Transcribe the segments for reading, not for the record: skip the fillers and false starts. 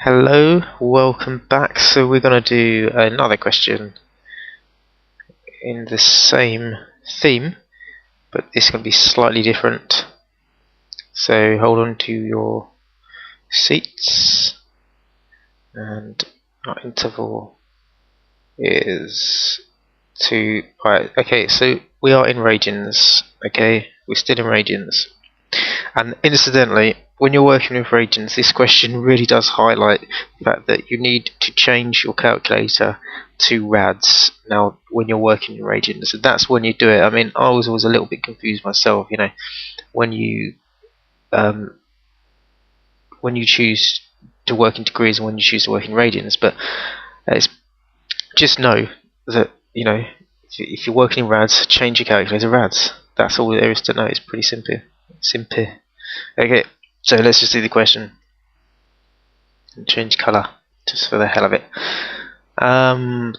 Hello, welcome back. So we're going to do another question in the same theme, but it's going to be slightly different. So hold on to your seats, and our interval is 2 pi. Okay, so we are in radians. Okay, we're still in radians. And incidentally, when you're working with radians, this question really does highlight the fact that you need to change your calculator to rads now when you're working in radians. So that's when you do it. I mean, I was always a little bit confused myself, when you choose to work in degrees and when you choose to work in radians. But it's just know that if you're working in rads, change your calculator to rads. That's all there is to know. It's pretty simple. Okay, so let's just do the question and change colour just for the hell of it.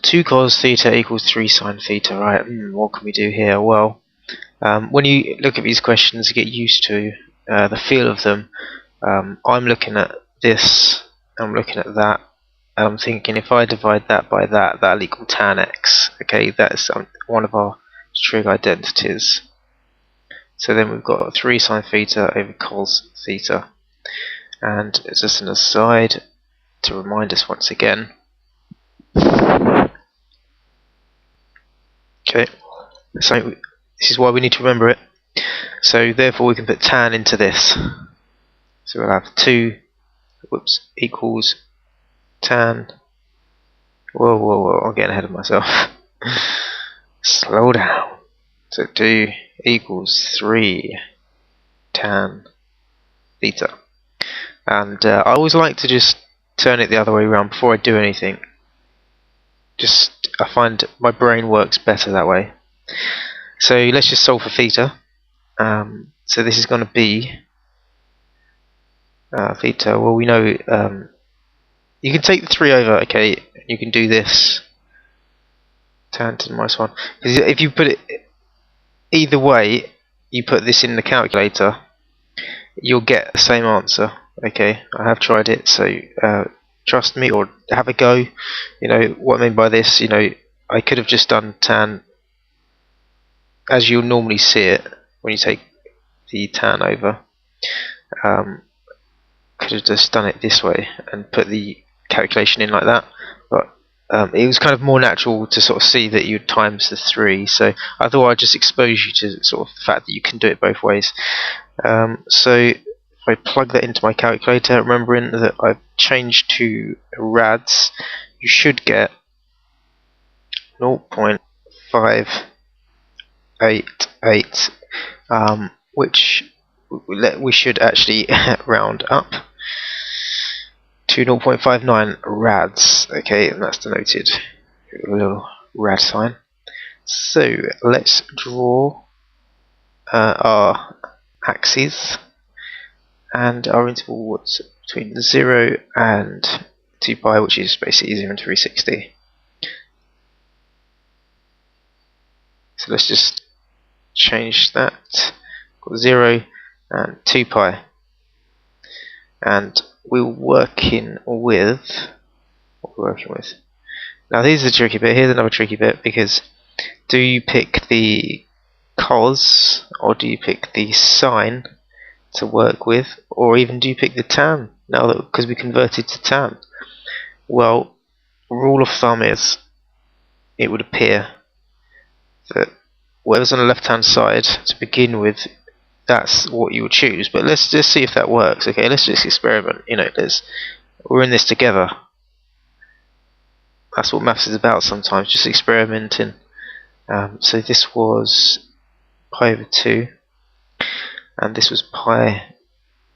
2 cos theta equals 3 sine theta, right? What can we do here? Well, when you look at these questions, you get used to the feel of them. I'm looking at this, I'm looking at that, and I'm thinking if I divide that by that, that'll equal tan x. Okay, that's one of our trig identities. So then we've got 3 sine theta over cos theta. And just an aside to remind us once again. Okay, so this is why we need to remember it. So therefore we can put tan into this. So we'll have 2 equals tan. Whoa, I'm getting ahead of myself. Slow down. So 2 equals 3 tan theta. And I always like to just turn it the other way around before I do anything. I find my brain works better that way. So let's just solve for theta. So this is going to be theta. Well, we know you can take the 3 over. Okay, you can do this tan to the minus 1. Because if you put it either way, you put this in the calculator, you'll get the same answer. Okay, I have tried it, so trust me or have a go. What I mean by this, I could have just done tan as you'll normally see it when you take the tan over. Could have just done it this way and put the calculation in like that, but it was kind of more natural to sort of see that you times the 3, so I thought I'd just expose you to sort of the fact that you can do it both ways. So if I plug that into my calculator, remembering that I've changed to rads, you should get 0.588, which we should actually round up to 0.59 rads. Okay, and that's denoted with a little rad sign. So let's draw our axes, and our interval was between 0 and 2 pi, which is basically 0 and 360. So let's just change that. Got 0 and 2 pi, and we're working with what we're working with. Now here's the tricky bit. Here's another tricky bit, because do you pick the cos or do you pick the sine to work with, or even do you pick the tan? Now that because we converted to tan, well, rule of thumb is it would appear that whatever's on the left hand side to begin with, that's what you would choose. But let's just see if that works. Okay, let's just experiment. We're in this together. That's what maths is about sometimes, just experimenting. So this was pi over 2, and this was pi,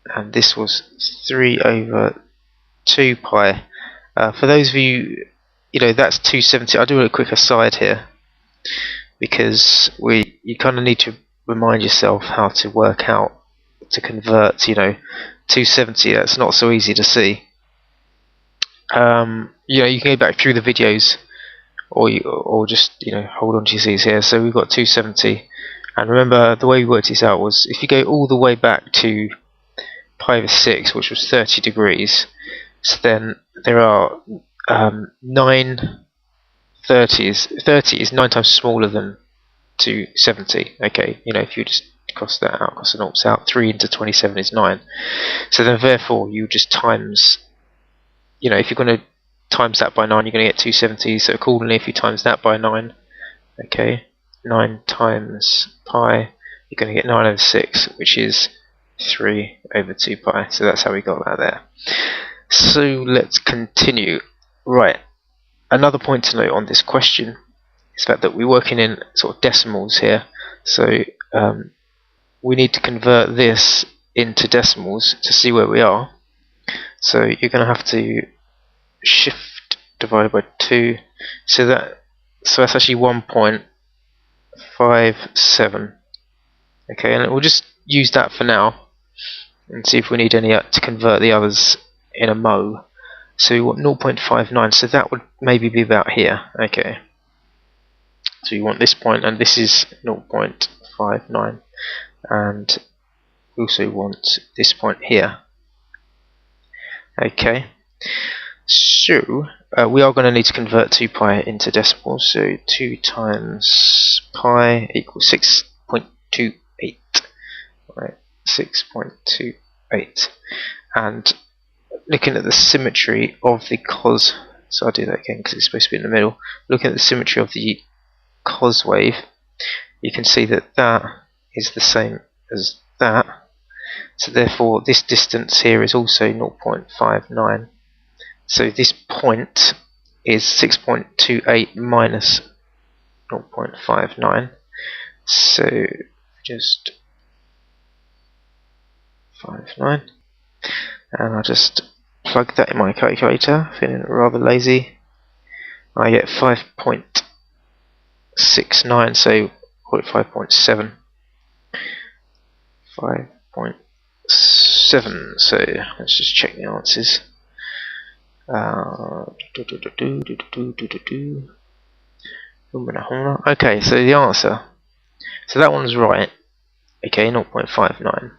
and this was 3 over 2 pi. For those of you, that's 270. I'll do a quick aside here, because you kind of need to remind yourself how to work out to convert. 270. That's not so easy to see. You can go back through the videos, or just hold on to your seats here. So we've got 270, and remember the way we worked this out was if you go all the way back to pi over 6, which was 30 degrees, So then there are 9 30s. 30 is 9 times smaller than 270. Okay, if you just cross that out, cross the noughts out, 3 into 27 is 9. So then therefore you just times, if you're going to times that by 9, you're going to get 270. So accordingly, if you times that by 9, okay, 9 times pi, you're going to get 9 over 6, which is 3 over 2 pi. So that's how we got that there. So let's continue. Right, another point to note on this question is the fact that we're working in sort of decimals here. So we need to convert this into decimals to see where we are. So you're going to have to shift divided by 2. So that's actually 1.57. Okay, and we'll just use that for now and see if we need any to convert the others in a mo. So we want 0.59, so that would maybe be about here. Okay, so you want this point, and this is 0.59, and we also want this point here. Okay, so we are going to need to convert 2 pi into decimals, so 2 times pi equals 6.28. Right, 6.28. And looking at the symmetry of the cos, so I'll do that again because it's supposed to be in the middle. Looking at the symmetry of the cos wave, you can see that that is the same as that. So therefore this distance here is also 0.59. So this point is 6.28 minus 0.59. So just 59. And I'll just plug that in my calculator, feeling rather lazy. I get 5.69, so call it 5.7. 5.7, so let's just check the answers. Okay, so the answer. So that one's right. Okay, 0.59.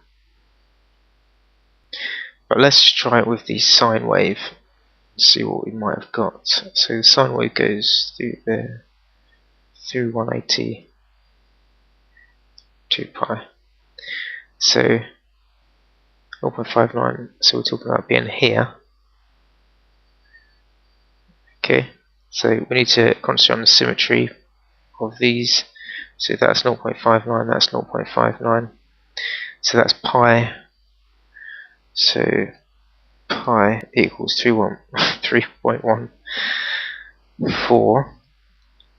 But let's try it with the sine wave. See what we might have got. So the sine wave goes through there, through 180, 2 pi. So 0.59. So we're talking about being here. Okay. So we need to concentrate on the symmetry of these. So that's 0.59. That's 0.59. So that's pi. So pi equals 3.14. We want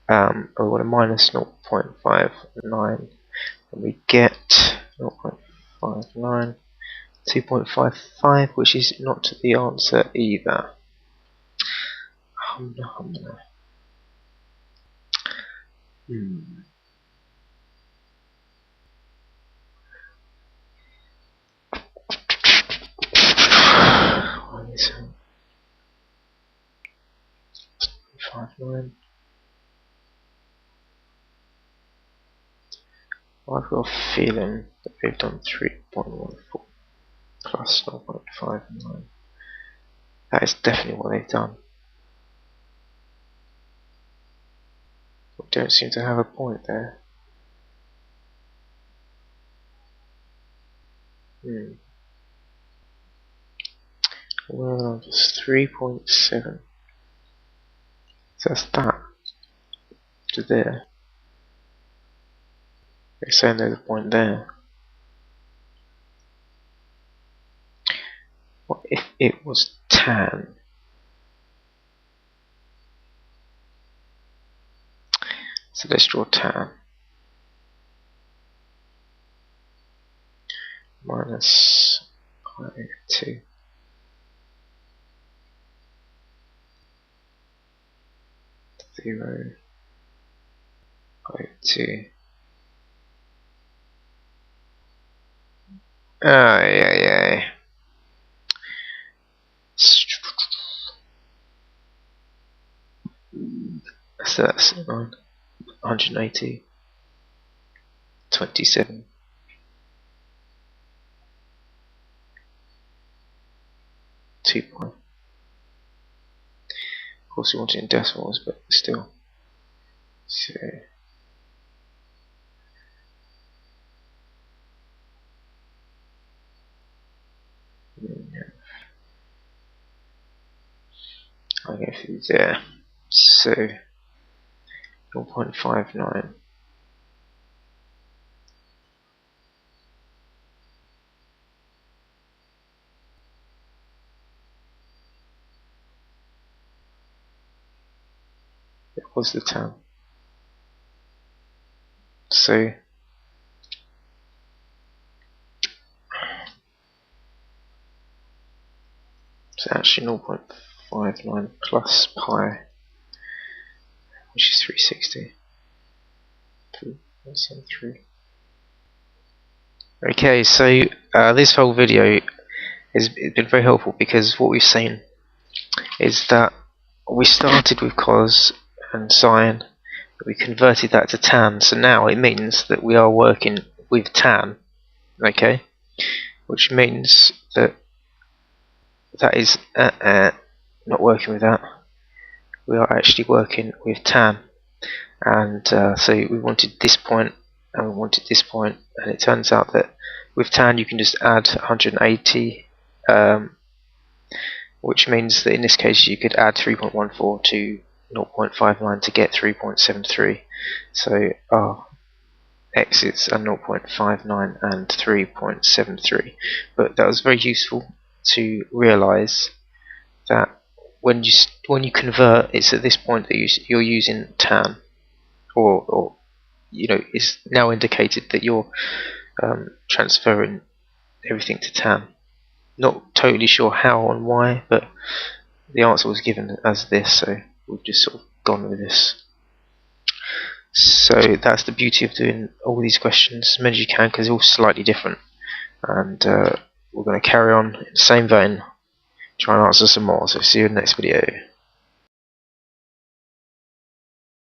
a minus 0.59, and we get 0.59, 2.55, which is not the answer either. I've got a feeling that we've done 3.14 plus 0.59. That is definitely what they've done. We don't seem to have a point there. Well, just 3.7. So that's that to there. They're saying there's a point there. What if it was tan? So let's draw tan. Minus pi 2. Zero pi 2. Yeah. So that's 180, 27, 2 pi. course we want it in decimals, but still. So I'll go through there. So 0.59. That was the tan. So it's actually 0.59 plus pi, which is 360. 3. Okay, so this whole video has been very helpful, because what we've seen is that we started with cos and sine, we converted that to tan, so now it means that we are working with tan, okay, which means that is not working with that, we are actually working with tan, and so we wanted this point and we wanted this point, and it turns out that with tan you can just add 180, which means that in this case you could add 3.14 to 0.59 to get 3.73. So our exits are 0.59 and 3.73. But that was very useful to realise that when you convert, it's at this point that you're using tan, or it's now indicated that you're transferring everything to tan. Not totally sure how and why, but the answer was given as this, so we've just sort of gone with this. So that's the beauty of doing all these questions as many as you can, because they're all slightly different, and we're going to carry on in the same vein, try and answer some more. So see you in the next video.